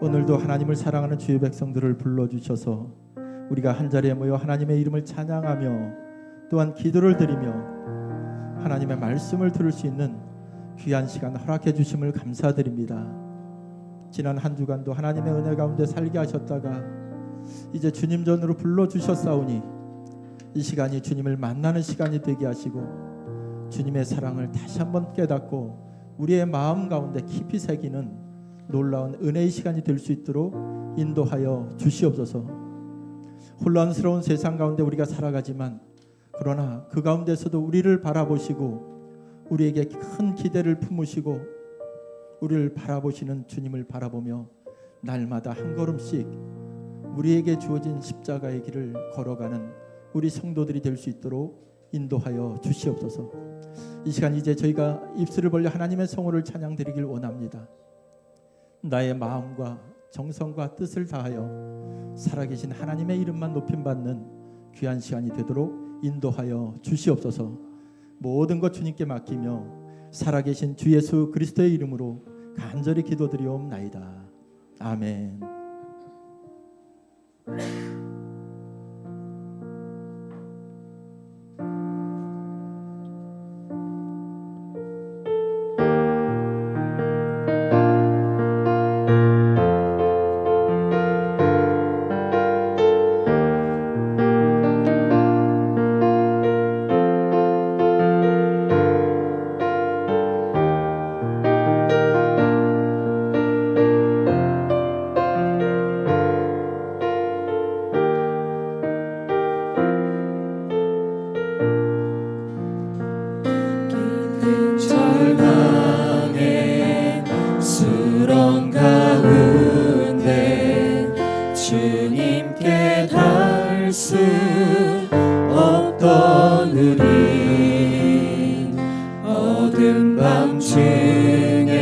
오늘도 하나님을 사랑하는 주의 백성들을 불러주셔서 우리가 한자리에 모여 하나님의 이름을 찬양하며 또한 기도를 드리며 하나님의 말씀을 들을 수 있는 귀한 시간 허락해 주심을 감사드립니다. 지난 한 주간도 하나님의 은혜 가운데 살게 하셨다가 이제 주님 전으로 불러주셨사오니 이 시간이 주님을 만나는 시간이 되게 하시고 주님의 사랑을 다시 한번 깨닫고 우리의 마음 가운데 깊이 새기는 놀라운 은혜의 시간이 될 수 있도록 인도하여 주시옵소서. 혼란스러운 세상 가운데 우리가 살아가지만 그러나 그 가운데서도 우리를 바라보시고 우리에게 큰 기대를 품으시고 우리를 바라보시는 주님을 바라보며 날마다 한 걸음씩 우리에게 주어진 십자가의 길을 걸어가는 우리 성도들이 될 수 있도록 인도하여 주시옵소서. 이 시간 이제 저희가 입술을 벌려 하나님의 성호를 찬양드리길 원합니다. 나의 마음과 정성과 뜻을 다하여 살아계신 하나님의 이름만 높임받는 귀한 시간이 되도록 인도하여 주시옵소서. 모든 것 주님께 맡기며 살아계신 주 예수 그리스도의 이름으로 간절히 기도드리옵나이다. 아멘. 주님께 닿을 수 없던 우리 어두운 밤중에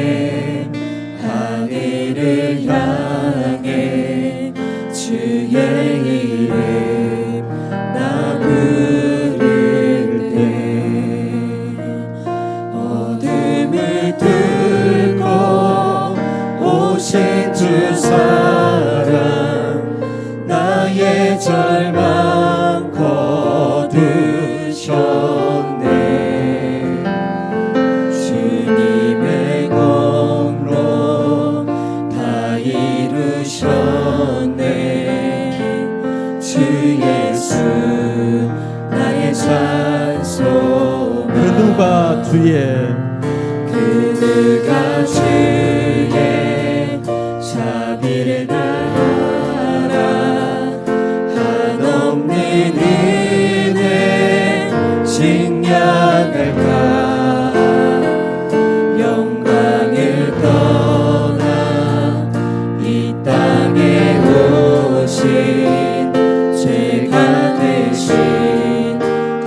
하늘을 향해 주의 이름 나 부를 때 어둠을 뚫고 오신 주 사랑 나의 절망 거두셨네. 주님의 공로 다 이루셨네. 주 예수 나의 찬송. 그 누가 주의 자비를 다하라. 한없는 은혜 증량할까. 영광을 떠나 이 땅에 오신 죄가 되신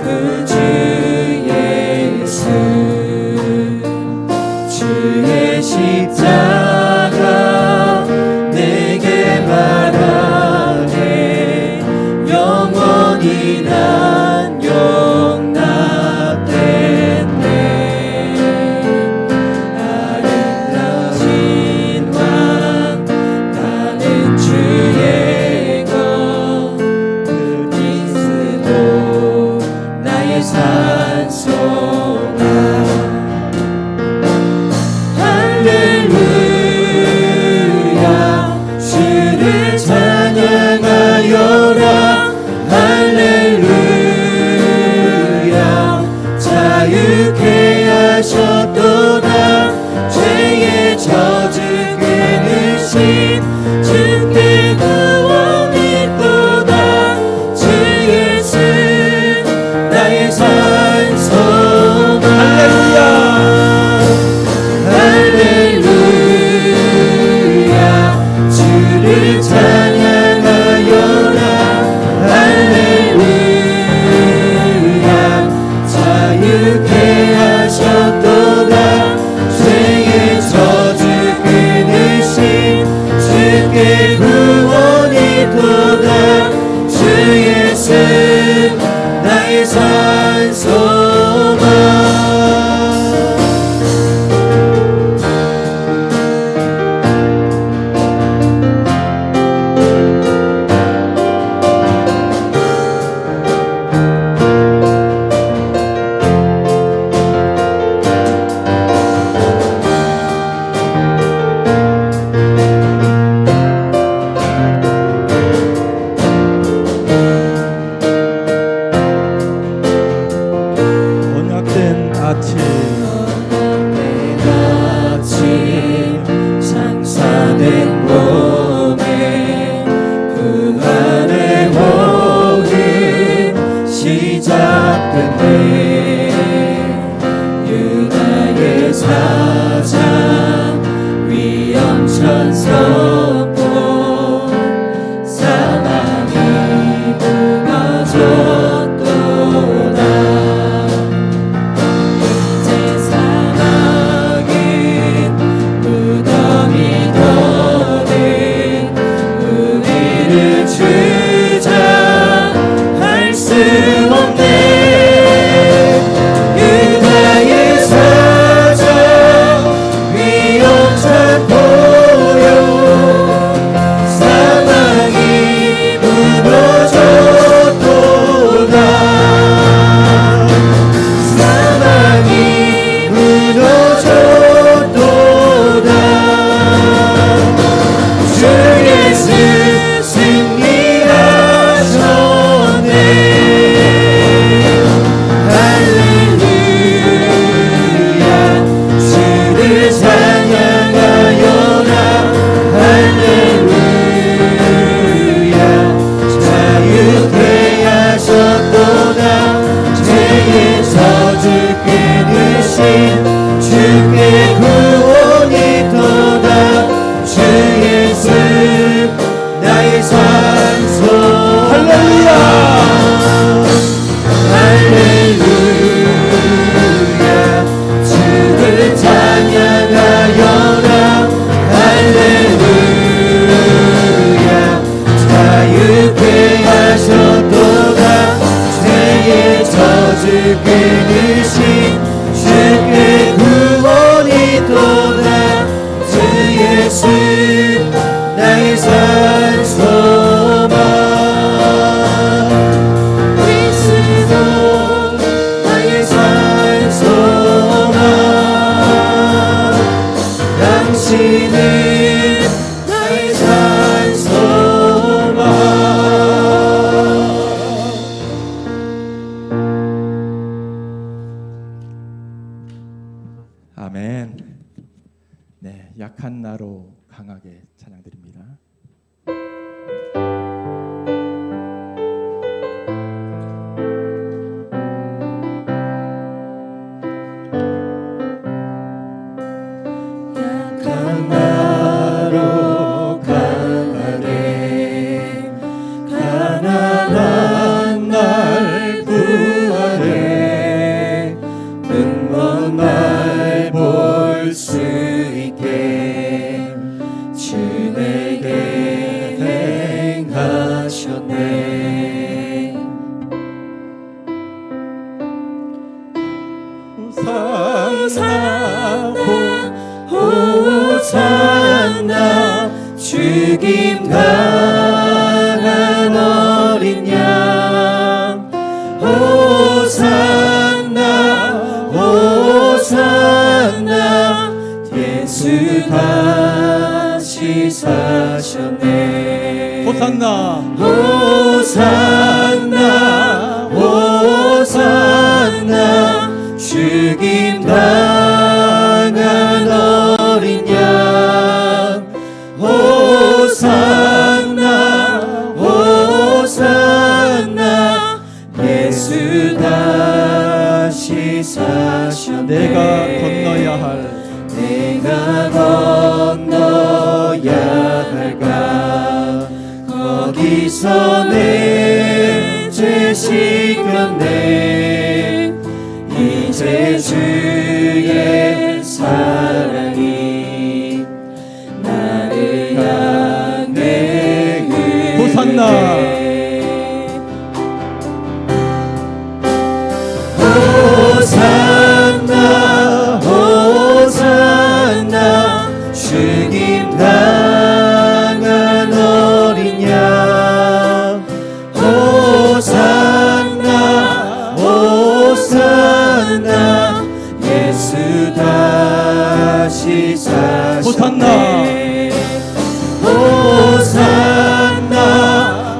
그 주 예수. 주의 십자가 내게 말하네. 영원히 난 용납됐네. 아름다우신 왕 나는 주의 것 그리스도 나의 산소가. 할렐루야 주를 찬양하여라. 할렐루야 자유케 하셨도다. 죄의 저주 끊으신 주께 구원이 있도다. 주 예수 나의 산소가. 할렐루야 주를 찬양하여라. 할렐루야 자유케 하셨도다. 죄의 저주 끊으신 주께 구원이 있도다. 주 예수 나의 산소가. 죽임 당한 어린 양 호산나 호산나 예수 다시 사셨네 호산나 호산나 호산나 죽임 당한 어린 양 호산나 호산나 예수 다시 사셨네 내가 건너야 할 내가 건너야 할까 거기서 내 죄 씻겼네 이제 주의 사랑이 나를 향해 호산나 호산나 호산나 죽임 당한 어린 양 호산나 호산나 예수 다시 사셨네 호산나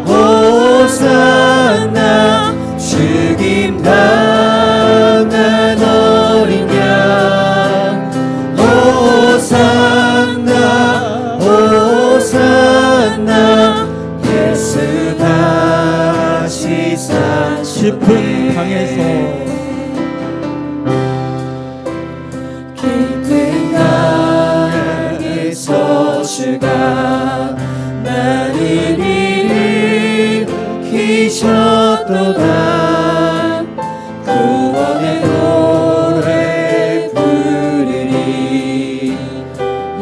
호산나 죽임 당한 어린 양 호산나 호산나 예수 다시 사셨네 깊은 강에서 깊은 강에서 주가 나를 일으키셨도다 구원의 노래 부르리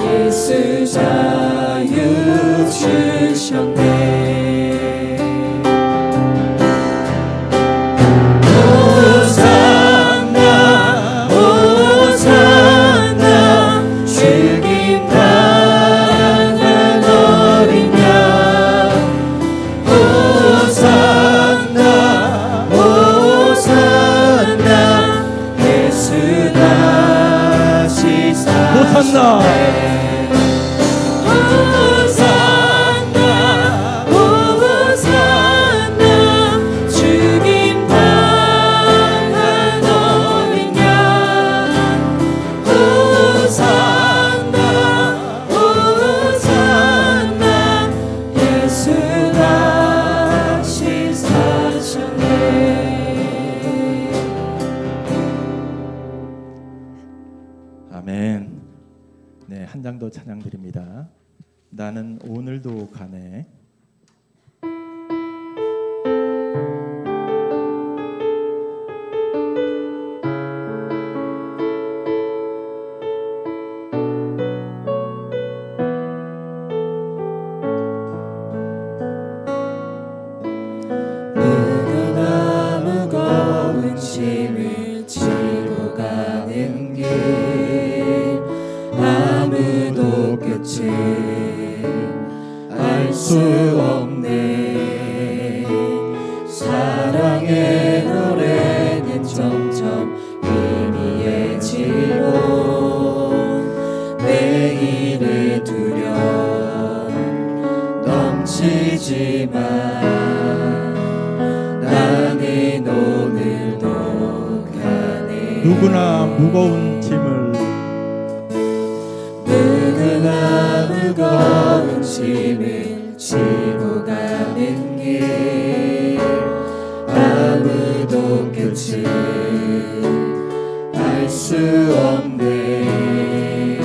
예수 자유 주셨네 호산나 호산나 죽임 당한 어린 양 호산나 호산나 예수 다시 사셨네 호산나 호산나 죽임 당한 어린 양 호산나 호산나 예수 다시 사셨네 아멘. 네, 한 장 더 찬양 드립니다. 나는 오늘도 가네. 누구나 무거운 짐을 지고 가는 길 아무도 끝을 알 수 없네 사랑의 노래는 점점 희미해지고 내일을 두려움 넘치지만 나는 오늘도 가네 누구나 무거운 짐을 누구나 무거운 짐을 지고 가는 길 아무도 끝을 알 수 없네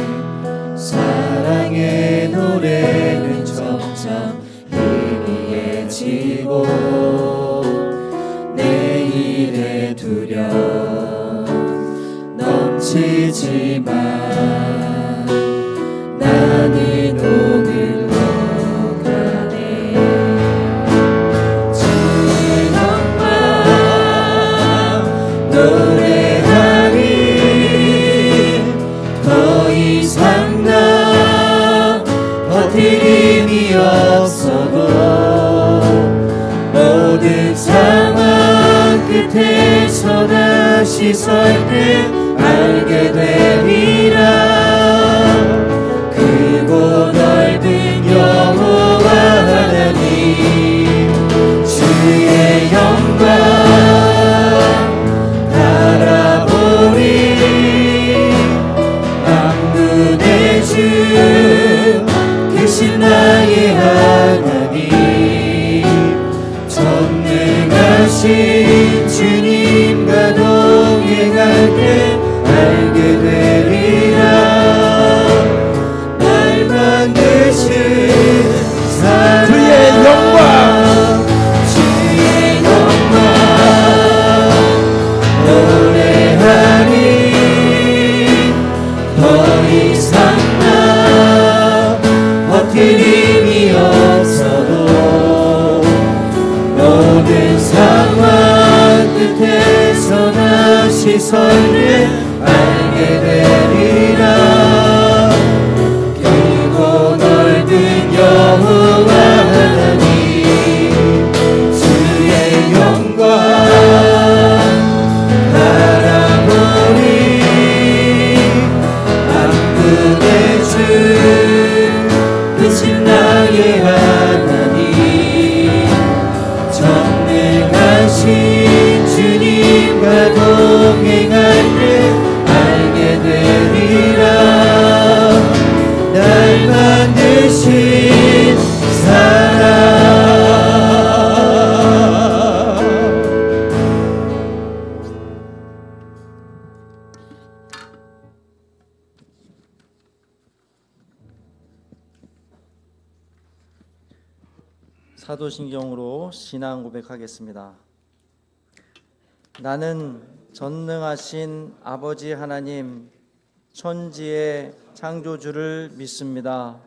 사랑의 노래는 점점 희미해지고 내일의 두려움 넘치지만 나는 오늘도 가네 주의 영광 노래하리 더 이상 나 버티림이 설 때 알게 되리라. 크고 넓은 여호와 하나님 주의 영광 바라보리. 만군의 주 크신 나의 하나님 전능하신 주님과 동행할 때 알게 되리라. 날 만드신 사랑 주의 영광 주의 영광 노래하리. 더 이상 나 버틸 힘이 없어도 모든 상황 끝에서 다시 설레 알게 되리라. 길고 넓은 여호와 하나님 주의 영광 바라보리. 만군의 주 크신 나의 하나님 전능하신 주님과 동행할 때 알게 되리라. 날 만드신 사랑. 사도신경으로 신앙 고백하겠습니다. 나는 전능하신 아버지 하나님 천지의 창조주를 믿습니다.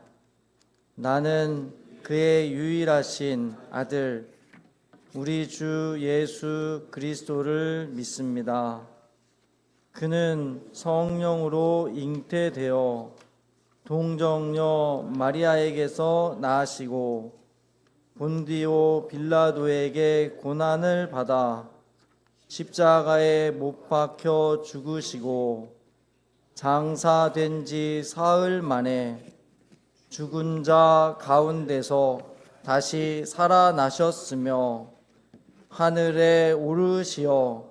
나는 그의 유일하신 아들 우리 주 예수 그리스도를 믿습니다. 그는 성령으로 잉태되어 동정녀 마리아에게서 나시고 본디오 빌라도에게 고난을 받아 십자가에 못 박혀 죽으시고 장사된 지 사흘 만에 죽은 자 가운데서 다시 살아나셨으며 하늘에 오르시어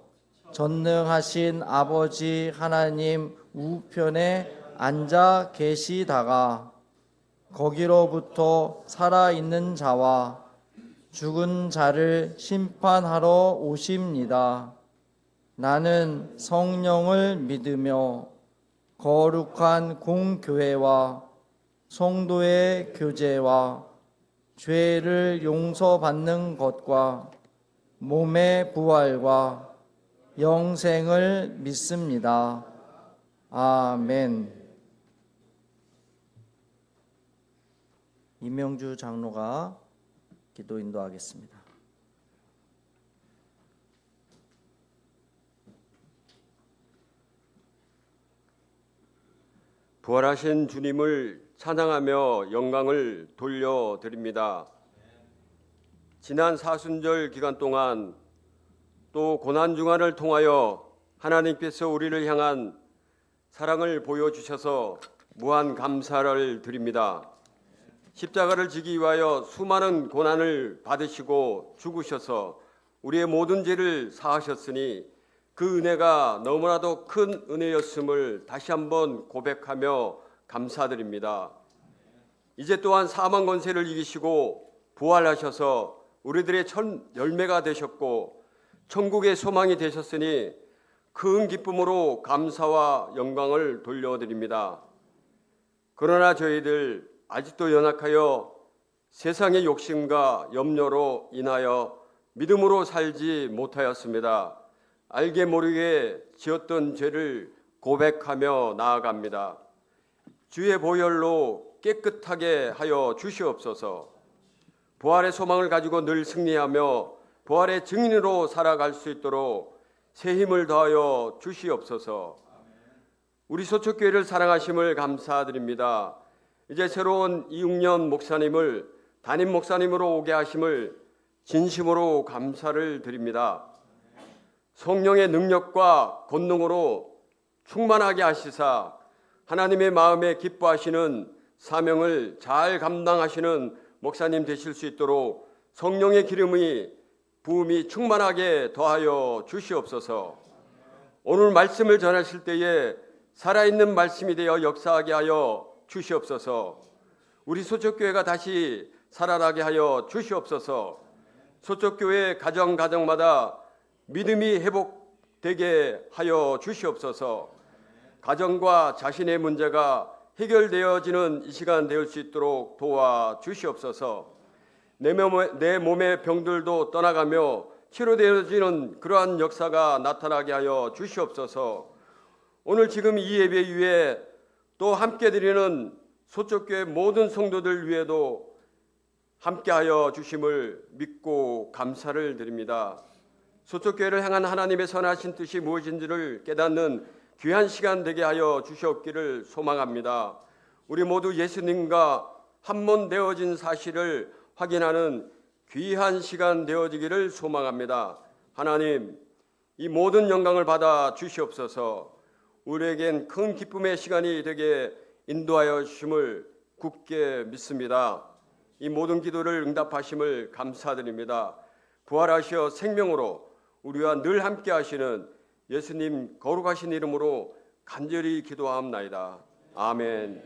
전능하신 아버지 하나님 우편에 앉아 계시다가 거기로부터 살아있는 자와 죽은 자를 심판하러 오십니다. 나는 성령을 믿으며 거룩한 공교회와 성도의 교제와 죄를 용서받는 것과 몸의 부활과 영생을 믿습니다. 아멘. 이명주 장로가 기도 인도하겠습니다. 부활하신 주님을 찬양하며 영광을 돌려드립니다. 지난 사순절 기간 동안 또 고난중환을 통하여 하나님께서 우리를 향한 사랑을 보여주셔서 무한 감사를 드립니다. 십자가를 지기 위하여 수많은 고난을 받으시고 죽으셔서 우리의 모든 죄를 사하셨으니 그 은혜가 너무나도 큰 은혜였음을 다시 한번 고백하며 감사드립니다. 이제 또한 사망 권세를 이기시고 부활하셔서 우리들의 첫 열매가 되셨고 천국의 소망이 되셨으니 큰 기쁨으로 감사와 영광을 돌려드립니다. 그러나 저희들 아직도 연약하여 세상의 욕심과 염려로 인하여 믿음으로 살지 못하였습니다. 알게 모르게 지었던 죄를 고백하며 나아갑니다. 주의 보혈로 깨끗하게 하여 주시옵소서. 부활의 소망을 가지고 늘 승리하며 부활의 증인으로 살아갈 수 있도록 새 힘을 더하여 주시옵소서. 우리 소축교회를 사랑하심을 감사드립니다. 이제 새로운 이웅년 목사님을 담임 목사님으로 오게 하심을 진심으로 감사를 드립니다. 성령의 능력과 권능으로 충만하게 하시사 하나님의 마음에 기뻐하시는 사명을 잘 감당하시는 목사님 되실 수 있도록 성령의 기름이 부음이 충만하게 더하여 주시옵소서. 오늘 말씀을 전하실 때에 살아있는 말씀이 되어 역사하게 하여 주시옵소서. 우리 소적교회가 다시 살아나게 하여 주시옵소서. 소적교회 가정마다 믿음이 회복되게 하여 주시옵소서. 가정과 자신의 문제가 해결되어지는 이 시간 되올 수 있도록 도와 주시옵소서. 내 몸의 병들도 떠나가며 치료되어지는 그러한 역사가 나타나게 하여 주시옵소서. 오늘 지금 이 예배 위에 또 함께 드리는 소적교회 모든 성도들 위에도 함께하여 주심을 믿고 감사를 드립니다. 소적교회를 향한 하나님의 선하신 뜻이 무엇인지를 깨닫는 귀한 시간 되게 하여 주시옵기를 소망합니다. 우리 모두 예수님과 한 몸 되어진 사실을 확인하는 귀한 시간 되어지기를 소망합니다. 하나님, 이 모든 영광을 받아 주시옵소서. 우리에겐 큰 기쁨의 시간이 되게 인도하여 주심을 굳게 믿습니다. 이 모든 기도를 응답하심을 감사드립니다. 부활하시어 생명으로 우리와 늘 함께 하시는 예수님 거룩하신 이름으로 간절히 기도하옵나이다. 아멘.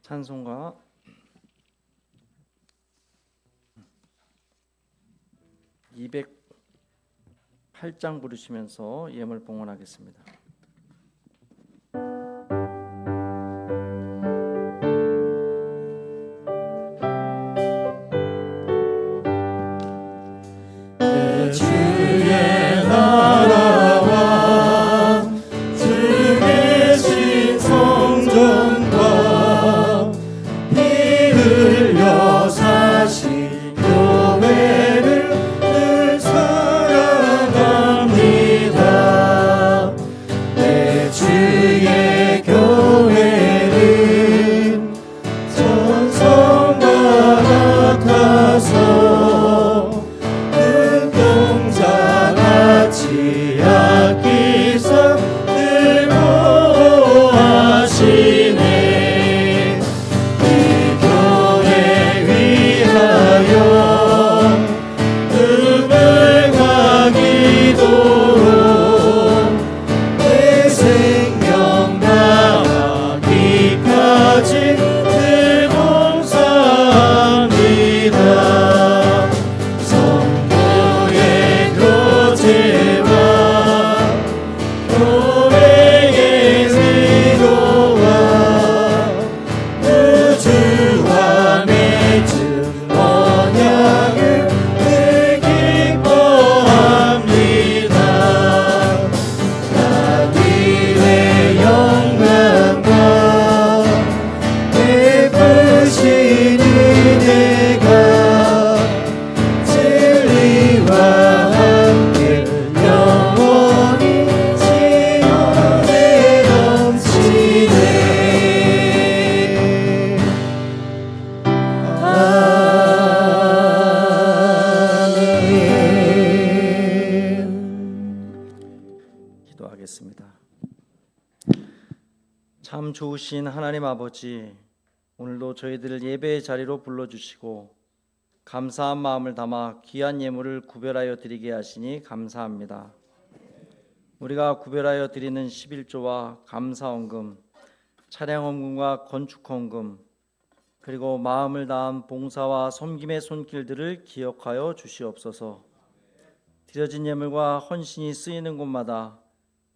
찬송가 208장 부르시면서 예물 봉헌하겠습니다. 주의 나라와 주 계신 성전과 피 흘려 사신 교회를 늘 사랑합니다. 내 주의 교회는 전성과 같아서 눈동자같이 아끼사 늘 보호하시네. 이 교회 위하여 음을 가기도록 내 생명 다하기까지 늘 봉사합니다. 성도의 교제와 교회의 의도와 우주와 맺은 언약을 늘 기뻐합니다. 자기의 영광과 베푸신 은혜가 진리와 함께 영원히 지연해 넘치네. 아멘. 기도하겠습니다. 참 좋으신 하나님 아버지, 오늘도 저희들을 예배의 자리로 불러주시고 감사한 마음을 담아 귀한 예물을 구별하여 드리게 하시니 감사합니다. 우리가 구별하여 드리는 11조와 감사헌금, 차량헌금과 건축헌금, 그리고 마음을 다한 봉사와 섬김의 손길들을 기억하여 주시옵소서. 드려진 예물과 헌신이 쓰이는 곳마다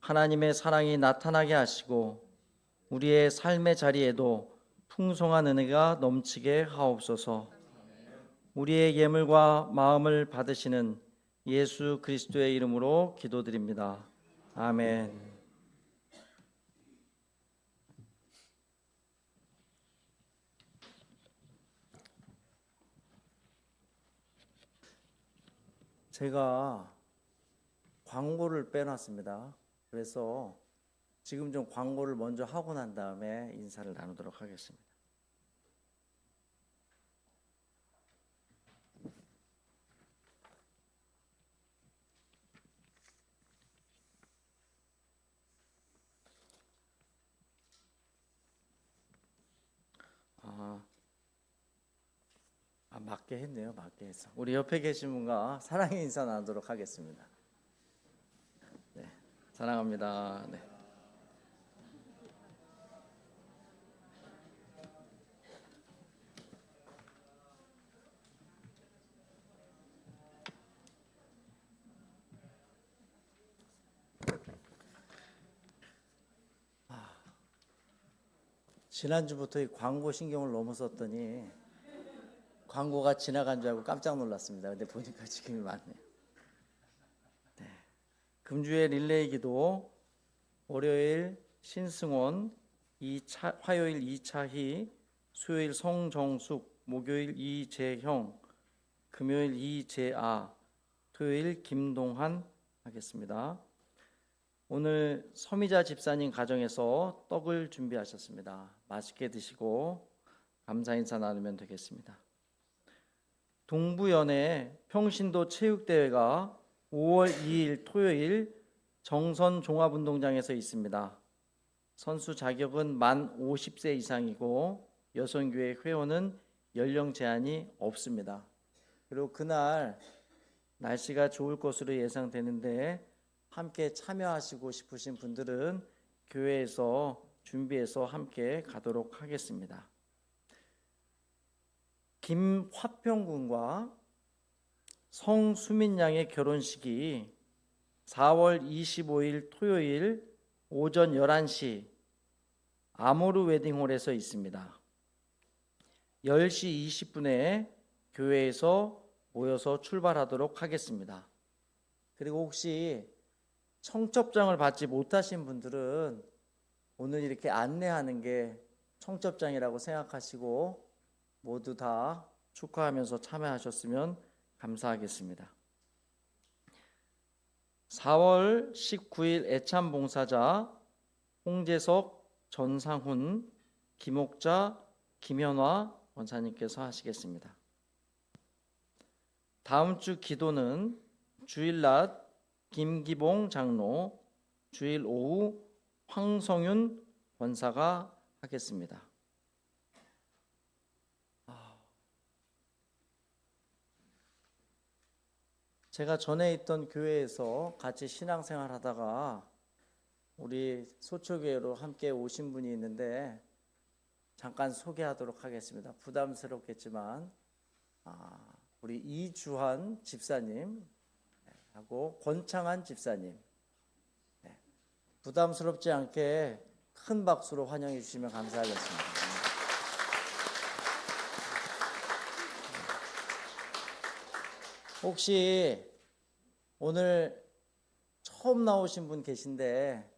하나님의 사랑이 나타나게 하시고 우리의 삶의 자리에도 풍성한 은혜가 넘치게 하옵소서. 우리의 예물과 마음을 받으시는 예수 그리스도의 이름으로 기도드립니다. 아멘. 제가 광고를 빼놨습니다. 그래서 지금 좀 광고를 먼저 하고 난 다음에 인사를 나누도록 하겠습니다. 맞게 했네요. 맞게 했어. 우리 옆에 계신 분과 사랑의 인사 나누도록 하겠습니다. 네, 사랑합니다. 네. 지난주부터 이 광고 신경을 너무 썼더니 광고가 지나간 줄 알고 깜짝 놀랐습니다. 근데 보니까 지금이 많네요. 네. 금주의 릴레이 기도, 월요일 신승원, 화요일 이차희, 수요일 성정숙, 목요일 이재형, 금요일 이재아, 토요일 김동한 하겠습니다. 오늘 서미자 집사님 가정에서 떡을 준비하셨습니다. 맛있게 드시고 감사 인사 나누면 되겠습니다. 동부연회 평신도 체육대회가 5월 2일 토요일 정선 종합운동장에서 있습니다. 선수 자격은 만 50세 이상이고 여성교회 회원은 연령 제한이 없습니다. 그리고 그날 날씨가 좋을 것으로 예상되는데 함께 참여하시고 싶으신 분들은 교회에서 준비해서 함께 가도록 하겠습니다. 김화평 군과 성수민 양의 결혼식이 4월 25일 토요일 오전 11시 아모르 웨딩홀에서 있습니다. 10시 20분에 교회에서 모여서 출발하도록 하겠습니다. 그리고 혹시 청첩장을 받지 못하신 분들은 오늘 이렇게 안내하는 게 청첩장이라고 생각하시고 모두 다 축하하면서 참여하셨으면 감사하겠습니다. 4월 19일 애참봉사자 홍재석, 전상훈, 김옥자, 김현화 원사님께서 하시겠습니다. 다음 주 기도는 주일 낮 김기봉 장로, 주일 오후 황성윤 권사가 하겠습니다. 제가 전에 있던 교회에서 같이 신앙생활 하다가 우리 소초교회로 함께 오신 분이 있는데 잠깐 소개하도록 하겠습니다. 부담스럽겠지만 우리 이주환 집사님 하고 권창한 집사님, 부담스럽지 않게 큰 박수로 환영해 주시면 감사하겠습니다. 혹시 오늘 처음 나오신 분 계신데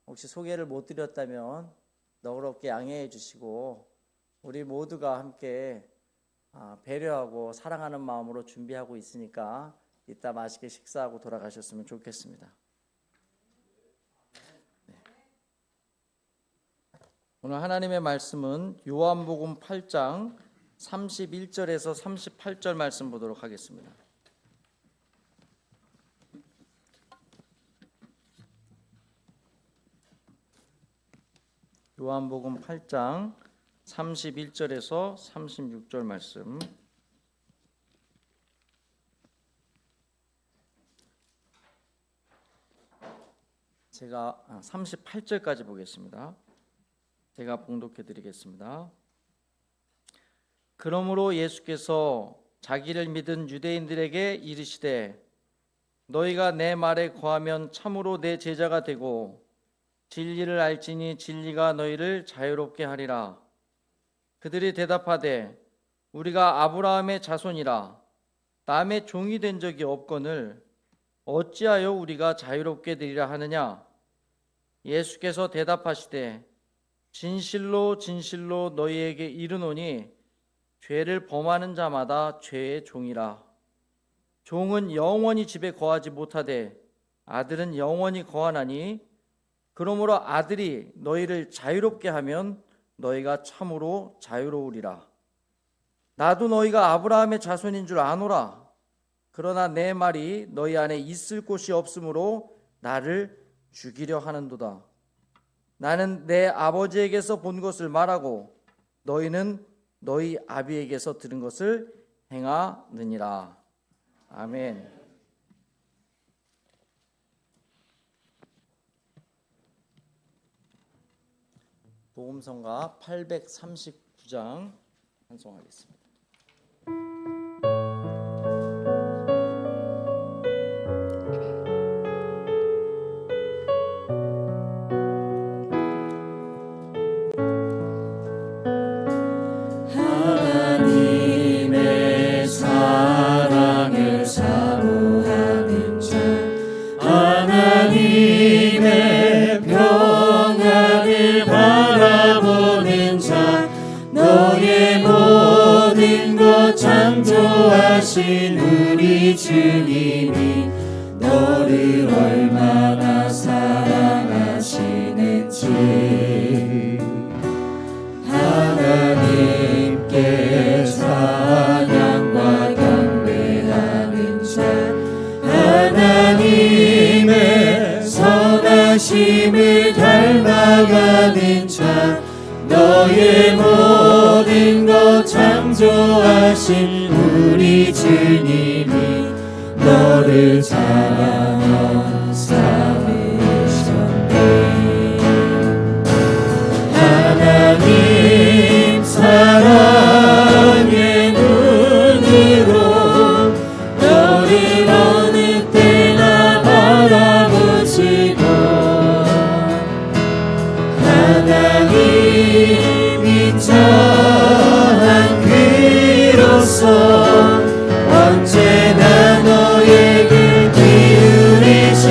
혹시 소개를 못 드렸다면 너그럽게 양해해 주시고 우리 모두가 함께 배려하고 사랑하는 마음으로 준비하고 있으니까 이따 맛있게 식사하고 돌아가셨으면 좋겠습니다. 네. 오늘 하나님의 말씀은 요한복음 8장 31절에서 38절 말씀 보도록 하겠습니다. 요한복음 8장 31절에서 36절 말씀. 제가 38절까지 보겠습니다. 제가 봉독해 드리겠습니다. 그러므로 예수께서 자기를 믿은 유대인들에게 이르시되 너희가 내 말에 거하면 참으로 내 제자가 되고 진리를 알지니 진리가 너희를 자유롭게 하리라. 그들이 대답하되 우리가 아브라함의 자손이라 남의 종이 된 적이 없거늘 어찌하여 우리가 자유롭게 되리라 하느냐. 예수께서 대답하시되 진실로 진실로 너희에게 이르노니 죄를 범하는 자마다 죄의 종이라. 종은 영원히 집에 거하지 못하되 아들은 영원히 거하나니 그러므로 아들이 너희를 자유롭게 하면 너희가 참으로 자유로우리라. 나도 너희가 아브라함의 자손인 줄 아노라. 그러나 내 말이 너희 안에 있을 곳이 없으므로 나를 죽이려 하는도다. 나는 내 아버지에게서 본 것을 말하고 너희는 너희 아비에게서 들은 것을 행하느니라. 아멘. 복음성가 839장 찬송하겠습니다. 하나님의 사랑을 사모하는 자, 하나님의 평안을 바라보는 자, 너의 모든 것 창조하신 우리 주님이 너를 얼마나 사랑하시는지 하나님께 찬양과 경배하는 자, 하나님의 선하심을 닮아가는 자, 너의 모든 것 창조하신 우리 주님이 너를 사랑하여 삼으셨네. 하나님 사랑의 눈으로 너를 어느 때나 바라보시고 하나님 인자한 귀로서 언제나 너에게 기울이시니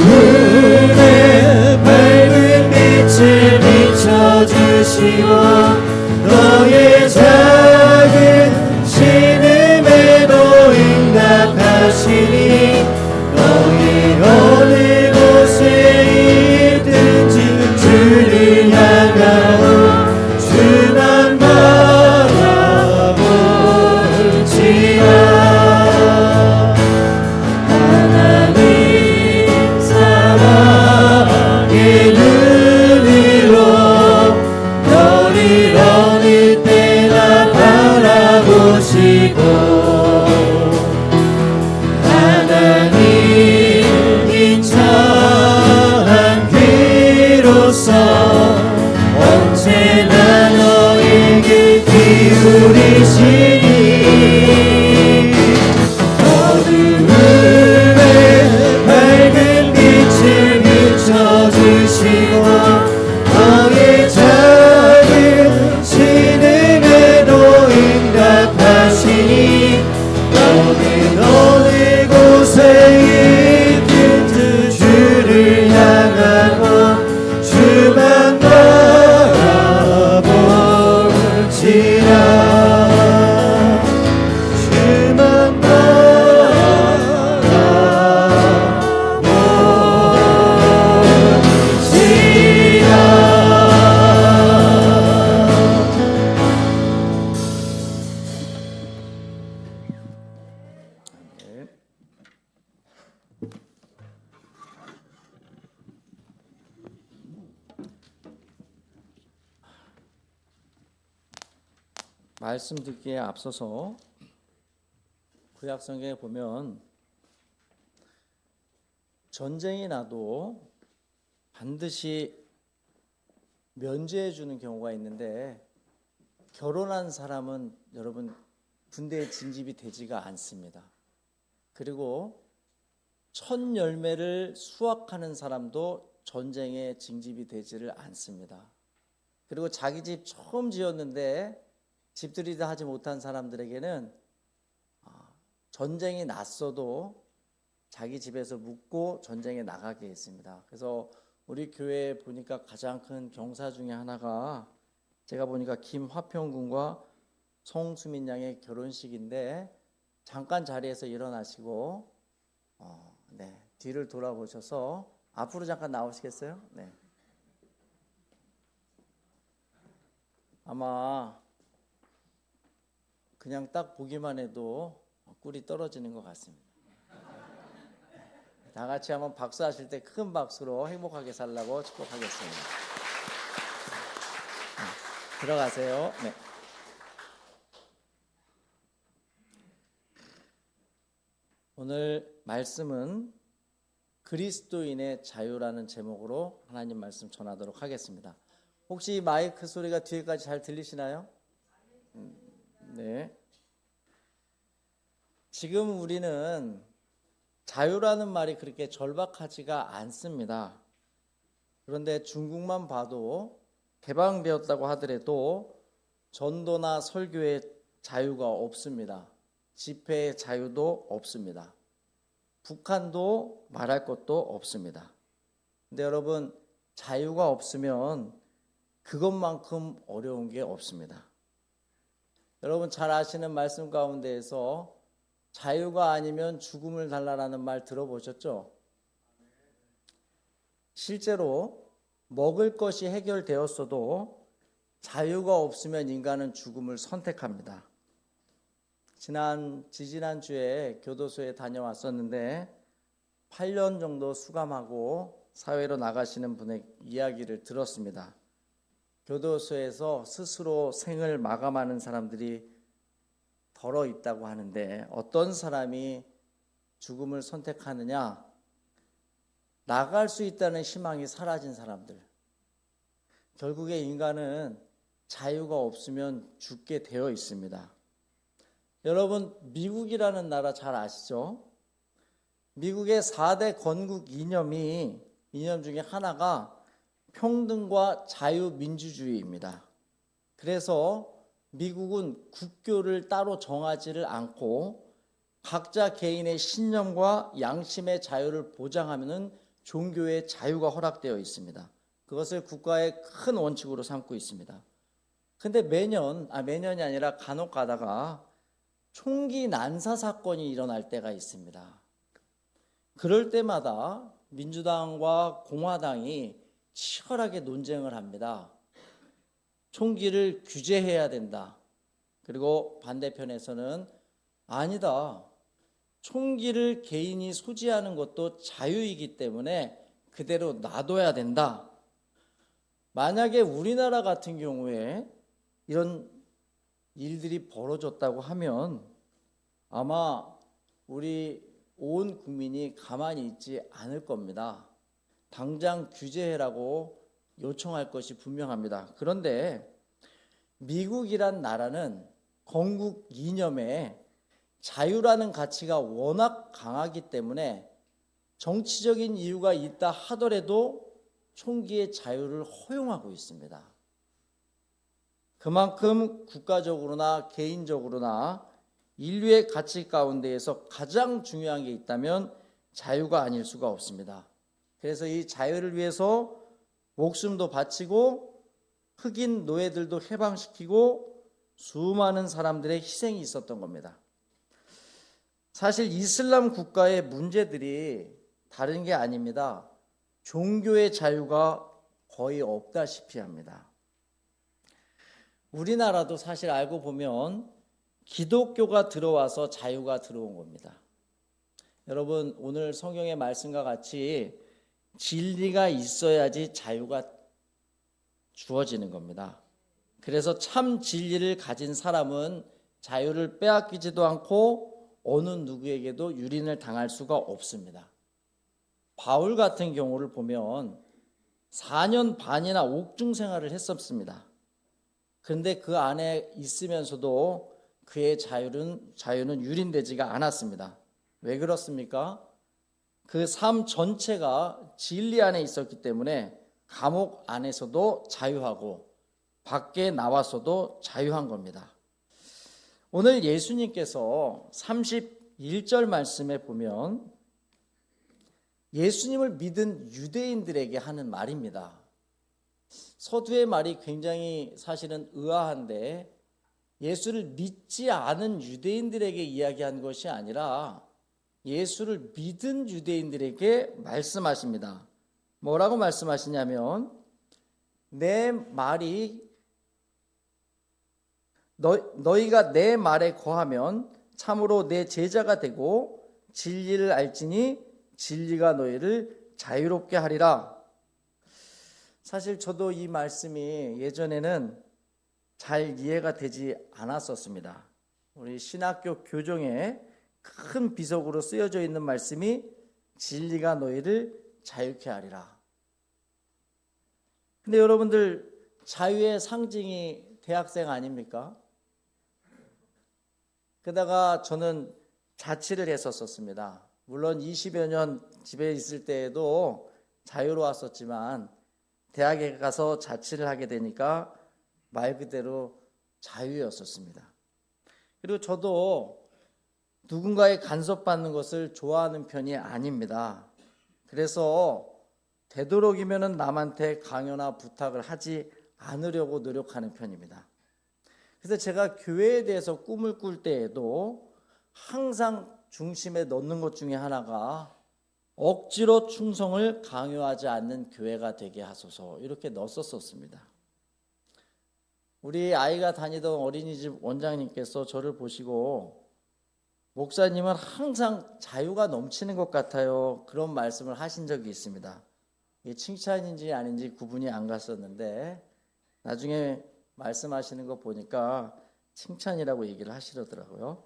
어두움에 밝은 빛을 비춰주시고 너의 작은 신음에도 응답하시니 너의 어느 곳에 있든지 주를 향하오 주만 바라볼지라. 하나님 사랑의 눈으로 너를 어느 때나 바라보시고 하나님 인자한 귀로서 언제나 너에게 기울이시니 어두움에 밝은 빛을 비춰주시고 너의 작은 신음에도 응답하시니 너는 어느 곳에 있든지 주를 향하고 주만 바라볼지라. 주만 말씀 듣기에 앞서서 구약성경에 보면 전쟁이 나도 반드시 면제해 주는 경우가 있는데 결혼한 사람은 여러분 군대에 징집이 되지가 않습니다. 그리고 첫 열매를 수확하는 사람도 전쟁에 징집이 되지를 않습니다. 그리고 자기 집 처음 지었는데 집들이도 하지 못한 사람들에게는 전쟁이 났어도 자기 집에서 묵고 전쟁에 나가게 했습니다. 그래서 우리 교회에 보니까 가장 큰 경사 중에 하나가 제가 보니까 김화평 군과 송수민 양의 결혼식인데 잠깐 자리에서 일어나시고 뒤를 돌아보셔서 앞으로 잠깐 나오시겠어요? 네. 아마 그냥 딱 보기만 해도 꿀이 떨어지는 것 같습니다. 다 같이 한번 박수하실 때 큰 박수로 행복하게 살라고 축복하겠습니다. 들어가세요. 네. 오늘 말씀은 그리스도인의 자유라는 제목으로 하나님 말씀 전하도록 하겠습니다. 혹시 마이크 소리가 뒤에까지 잘 들리시나요? 네. 지금 우리는 자유라는 말이 그렇게 절박하지가 않습니다. 그런데 중국만 봐도 개방되었다고 하더라도 전도나 설교의 자유가 없습니다. 집회의 자유도 없습니다. 북한도 말할 것도 없습니다. 근데 여러분, 자유가 없으면 그것만큼 어려운 게 없습니다. 여러분 잘 아시는 말씀 가운데에서 자유가 아니면 죽음을 달라라는 말 들어보셨죠? 실제로 먹을 것이 해결되었어도 자유가 없으면 인간은 죽음을 선택합니다. 지지난주에 교도소에 다녀왔었는데 8년 정도 수감하고 사회로 나가시는 분의 이야기를 들었습니다. 교도소에서 스스로 생을 마감하는 사람들이 덜어 있다고 하는데 어떤 사람이 죽음을 선택하느냐? 나갈 수 있다는 희망이 사라진 사람들. 결국에 인간은 자유가 없으면 죽게 되어 있습니다. 여러분, 미국이라는 나라 잘 아시죠? 미국의 4대 건국 이념 중에 하나가 평등과 자유민주주의입니다. 그래서 미국은 국교를 따로 정하지를 않고 각자 개인의 신념과 양심의 자유를 보장하는 종교의 자유가 허락되어 있습니다. 그것을 국가의 큰 원칙으로 삼고 있습니다. 근데 매년이 아니라 간혹 가다가 총기 난사 사건이 일어날 때가 있습니다. 그럴 때마다 민주당과 공화당이 치열하게 논쟁을 합니다. 총기를 규제해야 된다. 그리고 반대편에서는 아니다. 총기를 개인이 소지하는 것도 자유이기 때문에 그대로 놔둬야 된다. 만약에 우리나라 같은 경우에 이런 일들이 벌어졌다고 하면 아마 우리 온 국민이 가만히 있지 않을 겁니다. 당장 규제해라고 요청할 것이 분명합니다. 그런데 미국이란 나라는 건국 이념에 자유라는 가치가 워낙 강하기 때문에 정치적인 이유가 있다 하더라도 총기의 자유를 허용하고 있습니다. 그만큼 국가적으로나 개인적으로나 인류의 가치 가운데에서 가장 중요한 게 있다면 자유가 아닐 수가 없습니다. 그래서 이 자유를 위해서 목숨도 바치고 흑인 노예들도 해방시키고 수많은 사람들의 희생이 있었던 겁니다. 사실 이슬람 국가의 문제들이 다른 게 아닙니다. 종교의 자유가 거의 없다시피 합니다. 우리나라도 사실 알고 보면 기독교가 들어와서 자유가 들어온 겁니다. 여러분, 오늘 성경의 말씀과 같이 진리가 있어야지 자유가 주어지는 겁니다. 그래서 참 진리를 가진 사람은 자유를 빼앗기지도 않고 어느 누구에게도 유린을 당할 수가 없습니다. 바울 같은 경우를 보면 4년 반이나 옥중 생활을 했었습니다. 그런데 그 안에 있으면서도 그의 자유는 유린되지가 않았습니다. 왜 그렇습니까? 그 삶 전체가 진리 안에 있었기 때문에 감옥 안에서도 자유하고 밖에 나와서도 자유한 겁니다. 오늘 예수님께서 31절 말씀에 보면 예수님을 믿은 유대인들에게 하는 말입니다. 서두의 말이 굉장히 사실은 의아한데 예수를 믿지 않은 유대인들에게 이야기한 것이 아니라 예수를 믿은 유대인들에게 말씀하십니다. 뭐라고 말씀하시냐면 내 말이 너희가 내 말에 거하면 참으로 내 제자가 되고 진리를 알지니 진리가 너희를 자유롭게 하리라. 사실 저도 이 말씀이 예전에는 잘 이해가 되지 않았었습니다. 우리 신학교 교정에 큰 비석으로 쓰여져 있는 말씀이 진리가 너희를 자유케 하리라. 근데 여러분들 자유의 상징이 대학생 아닙니까? 게다가 저는 자취를 했었습니다. 물론 20여 년 집에 있을 때에도 자유로웠었지만 대학에 가서 자취를 하게 되니까 말 그대로 자유였었습니다. 그리고 저도 누군가의 간섭받는 것을 좋아하는 편이 아닙니다. 그래서 되도록이면 남한테 강요나 부탁을 하지 않으려고 노력하는 편입니다. 그래서 제가 교회에 대해서 꿈을 꿀 때에도 항상 중심에 넣는 것 중에 하나가 억지로 충성을 강요하지 않는 교회가 되게 하소서 이렇게 넣었었습니다. 우리 아이가 다니던 어린이집 원장님께서 저를 보시고 목사님은 항상 자유가 넘치는 것 같아요. 그런 말씀을 하신 적이 있습니다. 이게 칭찬인지 아닌지 구분이 안 갔었는데 나중에 말씀하시는 거 보니까 칭찬이라고 얘기를 하시더라고요.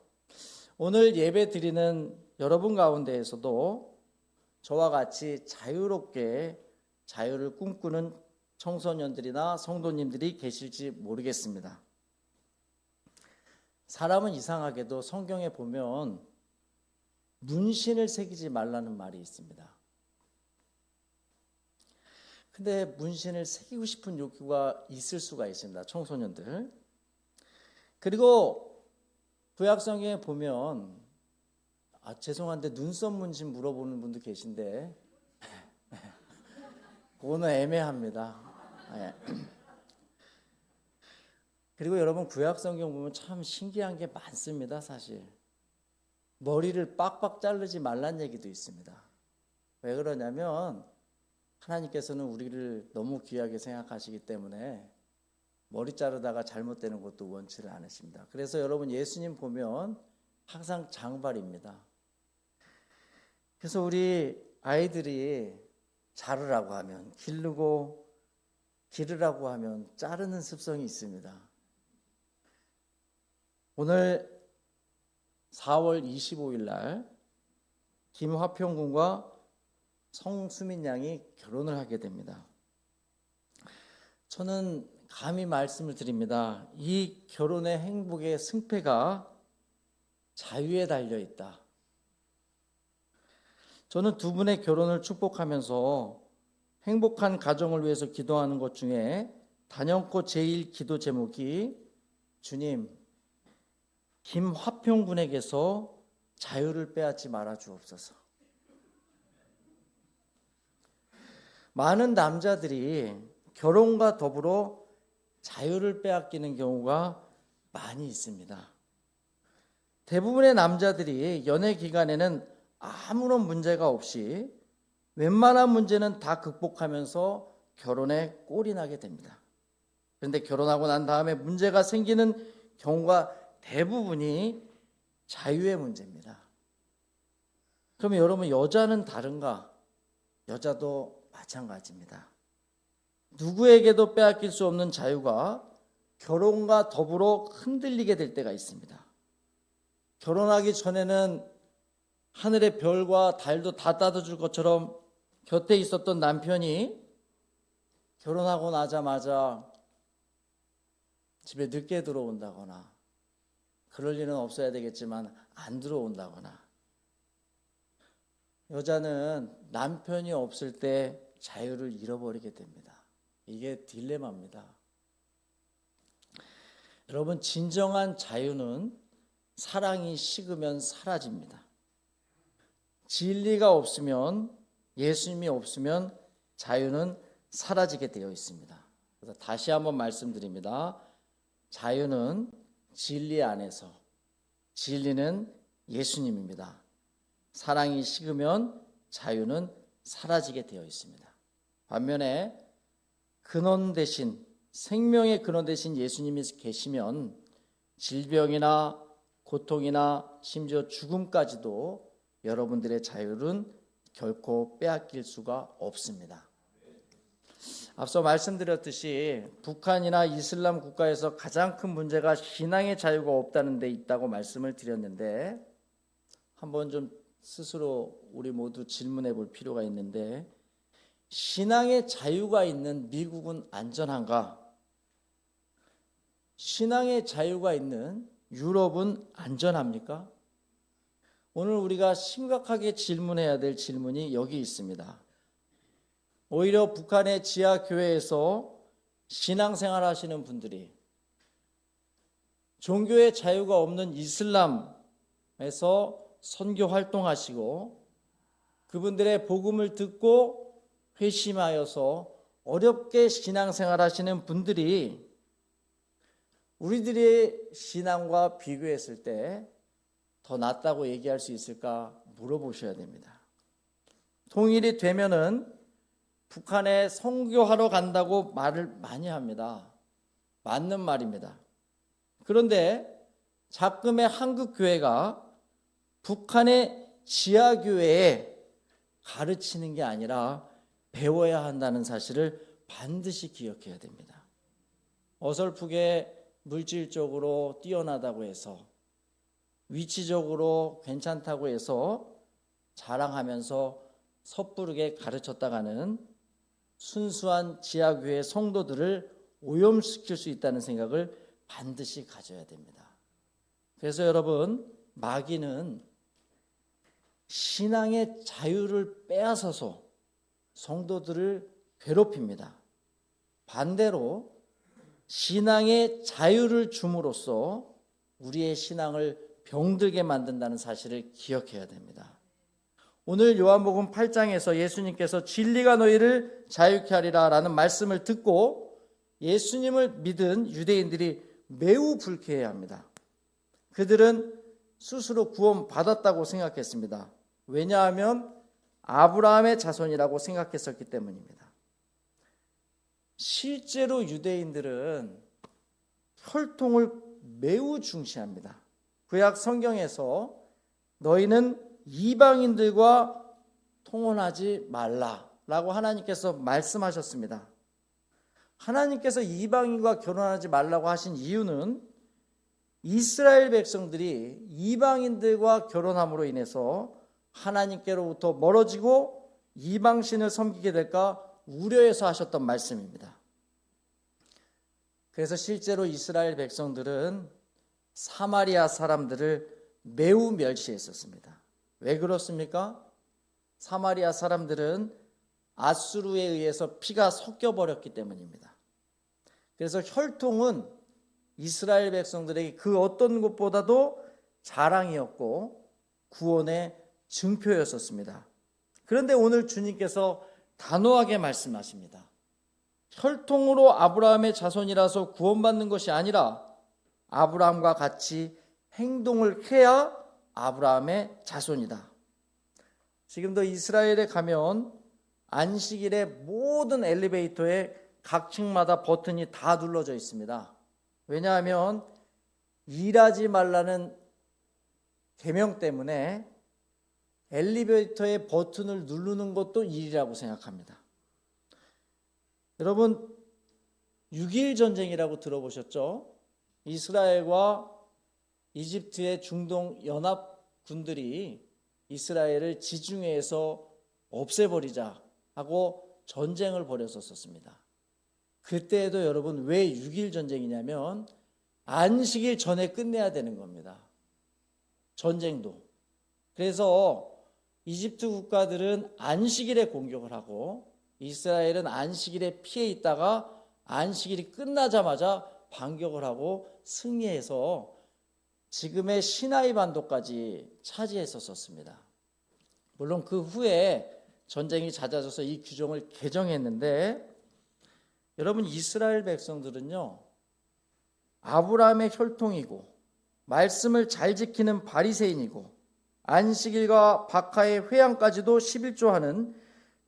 오늘 예배 드리는 여러분 가운데에서도 저와 같이 자유롭게 자유를 꿈꾸는 청소년들이나 성도님들이 계실지 모르겠습니다. 사람은 이상하게도 성경에 보면 문신을 새기지 말라는 말이 있습니다. 근데 문신을 새기고 싶은 욕구가 있을 수가 있습니다. 청소년들. 그리고 구약성경에 보면 죄송한데 눈썹 문신 물어보는 분도 계신데 그거는 애매합니다. 그리고 여러분 구약성경 보면 참 신기한 게 많습니다. 사실 머리를 빡빡 자르지 말란 얘기도 있습니다. 왜 그러냐면 하나님께서는 우리를 너무 귀하게 생각하시기 때문에 머리 자르다가 잘못되는 것도 원치를 않으십니다. 그래서 여러분 예수님 보면 항상 장발입니다. 그래서 우리 아이들이 자르라고 하면 기르고 기르라고 하면 자르는 습성이 있습니다. 오늘 4월 25일 날 김화평 군과 성수민 양이 결혼을 하게 됩니다. 저는 감히 말씀을 드립니다. 이 결혼의 행복의 승패가 자유에 달려 있다. 저는 두 분의 결혼을 축복하면서 행복한 가정을 위해서 기도하는 것 중에 단연코 제일 기도 제목이 주님, 김화평 군에게서 자유를 빼앗지 말아 주옵소서. 많은 남자들이 결혼과 더불어 자유를 빼앗기는 경우가 많이 있습니다. 대부분의 남자들이 연애 기간에는 아무런 문제가 없이 웬만한 문제는 다 극복하면서 결혼에 꼴이 나게 됩니다. 그런데 결혼하고 난 다음에 문제가 생기는 경우가 대부분이 자유의 문제입니다. 그러면 여러분 여자는 다른가? 여자도 마찬가지입니다. 누구에게도 빼앗길 수 없는 자유가 결혼과 더불어 흔들리게 될 때가 있습니다. 결혼하기 전에는 하늘의 별과 달도 다 따라줄 것처럼 곁에 있었던 남편이 결혼하고 나자마자 집에 늦게 들어온다거나 그럴 일은 없어야 되겠지만 안 들어온다거나, 여자는 남편이 없을 때 자유를 잃어버리게 됩니다. 이게 딜레마입니다. 여러분, 진정한 자유는 사랑이 식으면 사라집니다. 진리가 없으면, 예수님이 없으면 자유는 사라지게 되어 있습니다. 그래서 다시 한번 말씀드립니다. 자유는 진리 안에서, 진리는 예수님입니다. 사랑이 식으면 자유는 사라지게 되어 있습니다. 반면에 근원 대신, 생명의 근원 대신 예수님이 계시면 질병이나 고통이나 심지어 죽음까지도 여러분들의 자유는 결코 빼앗길 수가 없습니다. 앞서 말씀드렸듯이 북한이나 이슬람 국가에서 가장 큰 문제가 신앙의 자유가 없다는 데 있다고 말씀을 드렸는데, 한번 좀 스스로 우리 모두 질문해 볼 필요가 있는데, 신앙의 자유가 있는 미국은 안전한가? 신앙의 자유가 있는 유럽은 안전합니까? 오늘 우리가 심각하게 질문해야 될 질문이 여기 있습니다. 오히려 북한의 지하 교회에서 신앙생활 하시는 분들이 종교의 자유가 없는 이슬람에서 선교 활동하시고, 그분들의 복음을 듣고 회심하여서 어렵게 신앙생활 하시는 분들이 우리들의 신앙과 비교했을 때 더 낫다고 얘기할 수 있을까 물어보셔야 됩니다. 통일이 되면은 북한에 선교하러 간다고 말을 많이 합니다. 맞는 말입니다. 그런데 작금의 한국 교회가 북한의 지하교회에 가르치는 게 아니라 배워야 한다는 사실을 반드시 기억해야 됩니다. 어설프게 물질적으로 뛰어나다고 해서, 위치적으로 괜찮다고 해서 자랑하면서 섣부르게 가르쳤다가는 순수한 지하교회 성도들을 오염시킬 수 있다는 생각을 반드시 가져야 됩니다. 그래서 여러분, 마귀는 신앙의 자유를 빼앗아서 성도들을 괴롭힙니다. 반대로 신앙의 자유를 줌으로써 우리의 신앙을 병들게 만든다는 사실을 기억해야 됩니다. 오늘 요한복음 8장에서 예수님께서 진리가 너희를 자유케 하리라 라는 말씀을 듣고 예수님을 믿은 유대인들이 매우 불쾌해합니다. 그들은 스스로 구원받았다고 생각했습니다. 왜냐하면 아브라함의 자손이라고 생각했었기 때문입니다. 실제로 유대인들은 혈통을 매우 중시합니다. 구약 성경에서 너희는 이방인들과 통혼하지 말라라고 하나님께서 말씀하셨습니다. 하나님께서 이방인과 결혼하지 말라고 하신 이유는 이스라엘 백성들이 이방인들과 결혼함으로 인해서 하나님께로부터 멀어지고 이방신을 섬기게 될까 우려해서 하셨던 말씀입니다. 그래서 실제로 이스라엘 백성들은 사마리아 사람들을 매우 멸시했었습니다. 왜 그렇습니까? 사마리아 사람들은 아수르에 의해서 피가 섞여버렸기 때문입니다. 그래서 혈통은 이스라엘 백성들에게 그 어떤 것보다도 자랑이었고 구원의 증표였었습니다. 그런데 오늘 주님께서 단호하게 말씀하십니다. 혈통으로 아브라함의 자손이라서 구원받는 것이 아니라 아브라함과 같이 행동을 해야 아브라함의 자손이다. 지금도 이스라엘에 가면 안식일에 모든 엘리베이터에 각 층마다 버튼이 다 눌러져 있습니다. 왜냐하면 일하지 말라는 계명 때문에 엘리베이터의 버튼을 누르는 것도 일이라고 생각합니다. 여러분, 6.1 전쟁이라고 들어보셨죠? 이스라엘과 이집트의 중동 연합군들이 이스라엘을 지중해에서 없애버리자 하고 전쟁을 벌였었습니다. 그때에도 여러분 왜 6.1 전쟁이냐면 안식일 전에 끝내야 되는 겁니다. 전쟁도. 그래서 이집트 국가들은 안식일에 공격을 하고 이스라엘은 안식일에 피해 있다가 안식일이 끝나자마자 반격을 하고 승리해서 지금의 시나이 반도까지 차지했었습니다. 물론 그 후에 전쟁이 잦아져서 이 규정을 개정했는데, 여러분, 이스라엘 백성들은요, 아브라함의 혈통이고 말씀을 잘 지키는 바리새인이고 안식일과 박하의 회양까지도 11조하는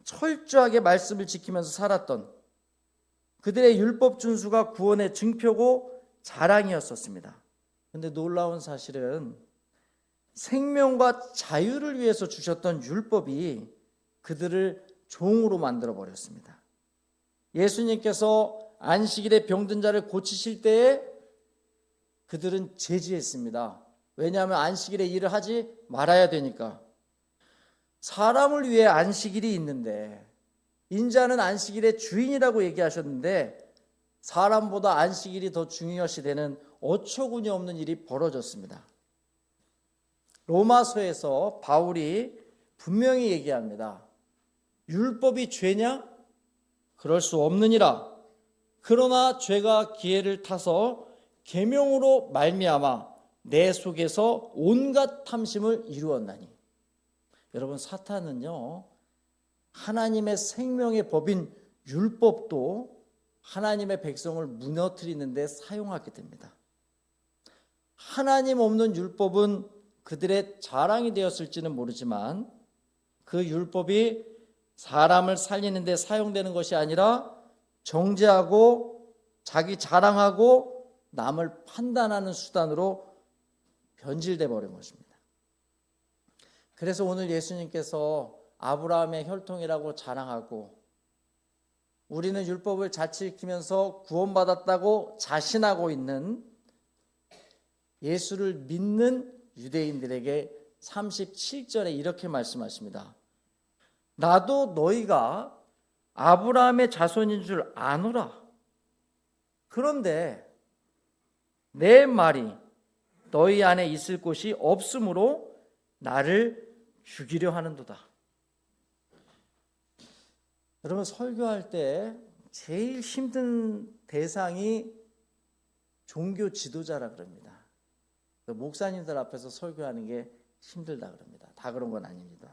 철저하게 말씀을 지키면서 살았던 그들의 율법 준수가 구원의 증표고 자랑이었었습니다. 그런데 놀라운 사실은 생명과 자유를 위해서 주셨던 율법이 그들을 종으로 만들어 버렸습니다. 예수님께서 안식일에 병든 자를 고치실 때에 그들은 제지했습니다. 왜냐하면 안식일에 일을 하지 말아야 되니까. 사람을 위해 안식일이 있는데, 인자는 안식일의 주인이라고 얘기하셨는데 사람보다 안식일이 더 중요시 되는 어처구니 없는 일이 벌어졌습니다. 로마서에서 바울이 분명히 얘기합니다. 율법이 죄냐? 그럴 수 없느니라. 그러나 죄가 기회를 타서 계명으로 말미암아 내 속에서 온갖 탐심을 이루었나니. 여러분, 사탄은요, 하나님의 생명의 법인 율법도 하나님의 백성을 무너뜨리는 데 사용하게 됩니다. 하나님 없는 율법은 그들의 자랑이 되었을지는 모르지만 그 율법이 사람을 살리는 데 사용되는 것이 아니라 정죄하고 자기 자랑하고 남을 판단하는 수단으로 변질돼 버린 것입니다. 그래서 오늘 예수님께서 아브라함의 혈통이라고 자랑하고 우리는 율법을 잘 지키면서 구원받았다고 자신하고 있는 예수를 믿는 유대인들에게 37절에 이렇게 말씀하십니다. 나도 너희가 아브라함의 자손인 줄 아노라. 그런데 내 말이 너희 안에 있을 곳이 없으므로 나를 죽이려 하는도다. 여러분, 설교할 때 제일 힘든 대상이 종교 지도자라 그럽니다. 목사님들 앞에서 설교하는 게 힘들다 그럽니다. 다 그런 건 아닙니다.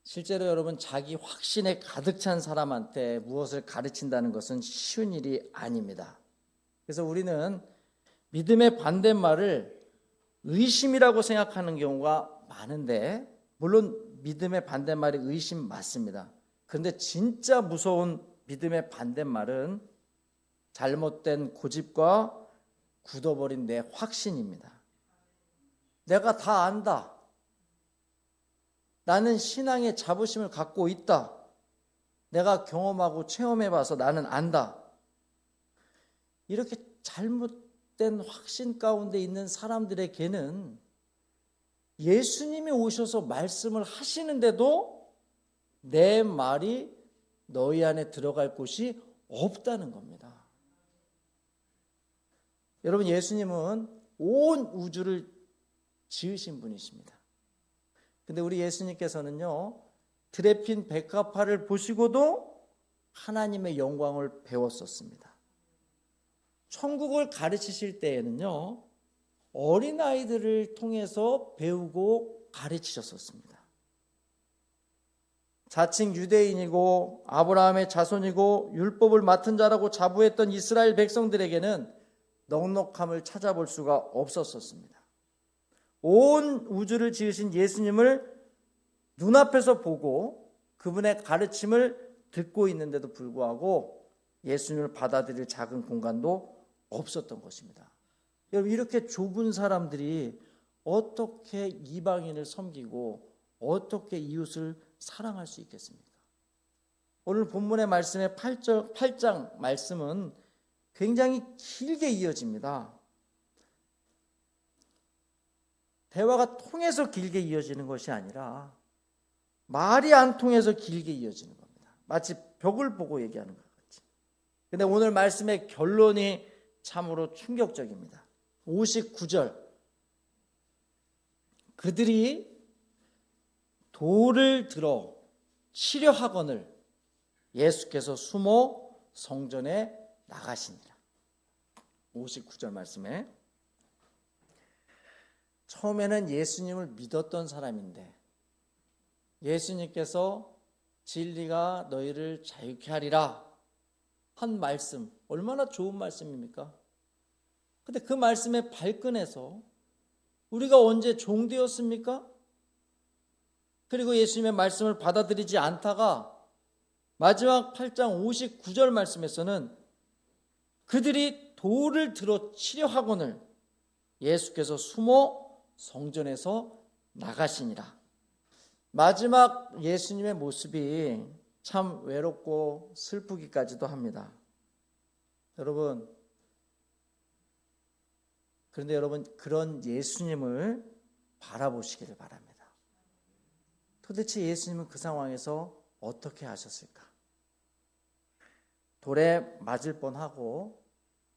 실제로 여러분, 자기 확신에 가득 찬 사람한테 무엇을 가르친다는 것은 쉬운 일이 아닙니다. 그래서 우리는 믿음의 반대말을 의심이라고 생각하는 경우가 많은데, 물론 믿음의 반대말이 의심 맞습니다. 그런데 진짜 무서운 믿음의 반대말은 잘못된 고집과 굳어버린 내 확신입니다. 내가 다 안다. 나는 신앙의 자부심을 갖고 있다. 내가 경험하고 체험해봐서 나는 안다. 이렇게 잘못된 확신 가운데 있는 사람들에게는 예수님이 오셔서 말씀을 하시는데도 내 말이 너희 안에 들어갈 곳이 없다는 겁니다. 여러분, 예수님은 온 우주를 지으신 분이십니다. 근데 우리 예수님께서는요, 드레핀 백합화를 보시고도 하나님의 영광을 배웠었습니다. 천국을 가르치실 때에는요, 어린아이들을 통해서 배우고 가르치셨었습니다. 자칭 유대인이고 아브라함의 자손이고 율법을 맡은 자라고 자부했던 이스라엘 백성들에게는 넉넉함을 찾아볼 수가 없었습니다. 온 우주를 지으신 예수님을 눈앞에서 보고 그분의 가르침을 듣고 있는데도 불구하고 예수님을 받아들일 작은 공간도 없었던 것입니다. 여러분, 이렇게 좁은 사람들이 어떻게 이방인을 섬기고 어떻게 이웃을 사랑할 수 있겠습니까? 오늘 본문의 말씀의 8장 말씀은 굉장히 길게 이어집니다. 대화가 통해서 길게 이어지는 것이 아니라 말이 안 통해서 길게 이어지는 겁니다. 마치 벽을 보고 얘기하는 것 같이. 근데 오늘 말씀의 결론이 참으로 충격적입니다. 59절, 그들이 돌을 들어 치려 하거늘 예수께서 숨어 성전에 나가시니라. 59절 말씀에 처음에는 예수님을 믿었던 사람인데 예수님께서 진리가 너희를 자유케 하리라 한 말씀, 얼마나 좋은 말씀입니까? 근데 그 말씀에 발끈해서 우리가 언제 종되었습니까? 그리고 예수님의 말씀을 받아들이지 않다가 마지막 8장 59절 말씀에서는 그들이 돌을 들어 치려 하거늘 예수께서 숨어 성전에서 나가시니라. 마지막 예수님의 모습이 참 외롭고 슬프기까지도 합니다. 여러분, 그런데 여러분, 그런 예수님을 바라보시기를 바랍니다. 도대체 예수님은 그 상황에서 어떻게 하셨을까? 돌에 맞을 뻔하고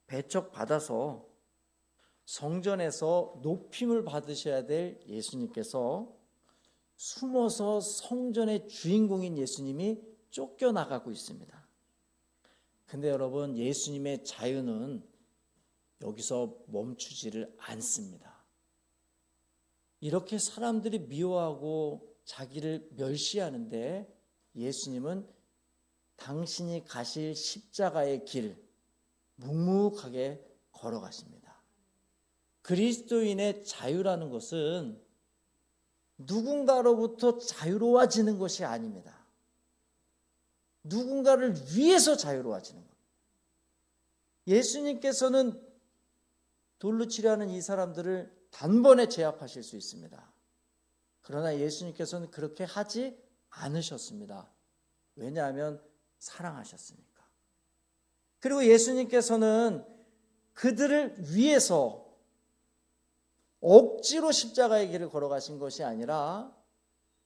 배척받아서 성전에서 높임을 받으셔야 될 예수님께서 숨어서 성전의 주인공인 예수님이 쫓겨나가고 있습니다. 근데 여러분, 예수님의 자유는 여기서 멈추지를 않습니다. 이렇게 사람들이 미워하고 자기를 멸시하는데 예수님은 당신이 가실 십자가의 길 묵묵하게 걸어가십니다. 그리스도인의 자유라는 것은 누군가로부터 자유로워지는 것이 아닙니다. 누군가를 위해서 자유로워지는 것. 예수님께서는 돌로 치려하는 이 사람들을 단번에 제압하실 수 있습니다. 그러나 예수님께서는 그렇게 하지 않으셨습니다. 왜냐하면 사랑하셨으니까. 그리고 예수님께서는 그들을 위해서 억지로 십자가의 길을 걸어가신 것이 아니라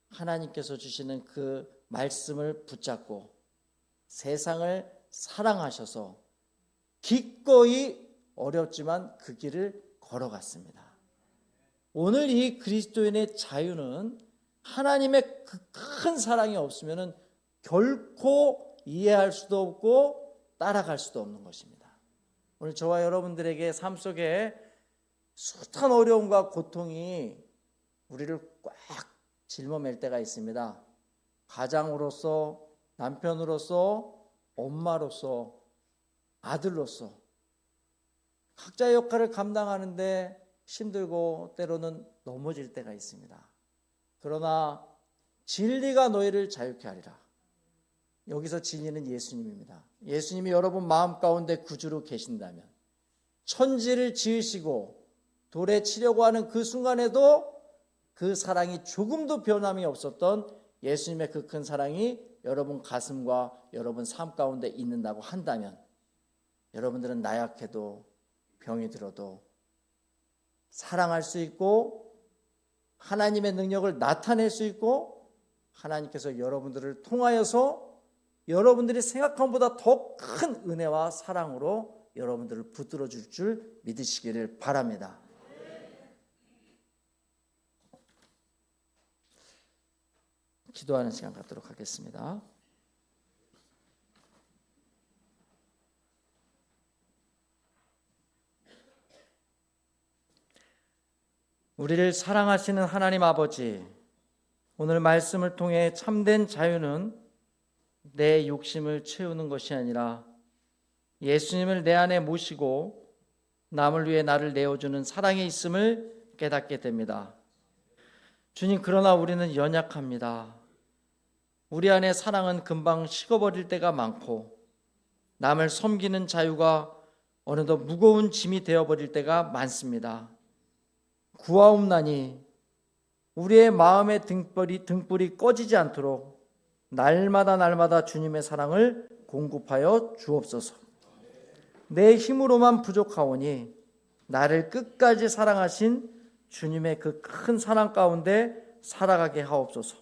하나님께서 주시는 그 말씀을 붙잡고 세상을 사랑하셔서 기꺼이 어렵지만 그 길을 걸어갔습니다. 오늘 이 그리스도인의 자유는 하나님의 그 큰 사랑이 없으면 결코 이해할 수도 없고 따라갈 수도 없는 것입니다. 오늘 저와 여러분들에게 삶 속에 숱한 어려움과 고통이 우리를 꽉 짊어맬 때가 있습니다. 가장으로서, 남편으로서, 엄마로서, 아들로서 각자의 역할을 감당하는데 힘들고 때로는 넘어질 때가 있습니다. 그러나 진리가 너희를 자유케 하리라. 여기서 진리는 예수님입니다. 예수님이 여러분 마음 가운데 구주로 계신다면 천지를 지으시고 돌에 치려고 하는 그 순간에도 그 사랑이 조금도 변함이 없었던 예수님의 그 큰 사랑이 여러분 가슴과 여러분 삶 가운데 있는다고 한다면 여러분들은 나약해도 병이 들어도 사랑할 수 있고 하나님의 능력을 나타낼 수 있고 하나님께서 여러분들을 통하여서 여러분들이 생각한 것보다 더 큰 은혜와 사랑으로 여러분들을 붙들어 줄 줄 믿으시기를 바랍니다. 기도하는 시간 갖도록 하겠습니다. 우리를 사랑하시는 하나님 아버지, 오늘 말씀을 통해 참된 자유는 내 욕심을 채우는 것이 아니라 예수님을 내 안에 모시고 남을 위해 나를 내어주는 사랑이 있음을 깨닫게 됩니다. 주님, 그러나 우리는 연약합니다. 우리 안에 사랑은 금방 식어버릴 때가 많고 남을 섬기는 자유가 어느덧 무거운 짐이 되어버릴 때가 많습니다. 구하옵나니 우리의 마음의 등불이 꺼지지 않도록 날마다 주님의 사랑을 공급하여 주옵소서. 내 힘으로만 부족하오니 나를 끝까지 사랑하신 주님의 그 큰 사랑 가운데 살아가게 하옵소서.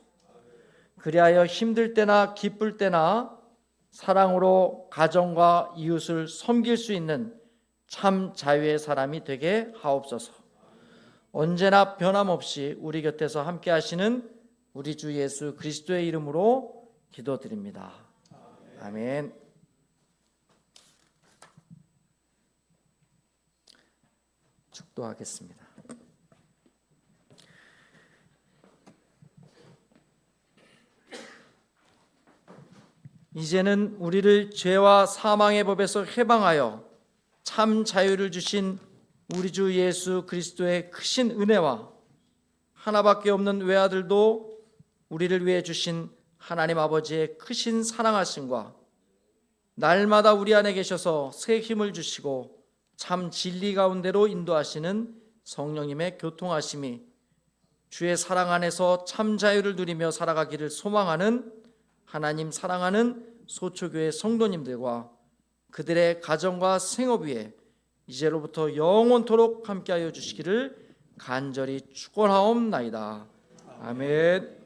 그리하여 힘들 때나 기쁠 때나 사랑으로 가정과 이웃을 섬길 수 있는 참 자유의 사람이 되게 하옵소서. 언제나 변함없이 우리 곁에서 함께 하시는 우리 주 예수 그리스도의 이름으로 기도드립니다. 아멘. 축도하겠습니다. 이제는 우리를 죄와 사망의 법에서 해방하여 참 자유를 주신 우리 주 예수 그리스도의 크신 은혜와 하나밖에 없는 외아들도 우리를 위해 주신 하나님 아버지의 크신 사랑하심과 날마다 우리 안에 계셔서 새 힘을 주시고 참 진리 가운데로 인도하시는 성령님의 교통하심이 주의 사랑 안에서 참 자유를 누리며 살아가기를 소망하는 하나님 사랑하는 소초교회 성도님들과 그들의 가정과 생업 위에 이제로부터 영원토록 함께하여 주시기를 간절히 축원하옵나이다. 아멘.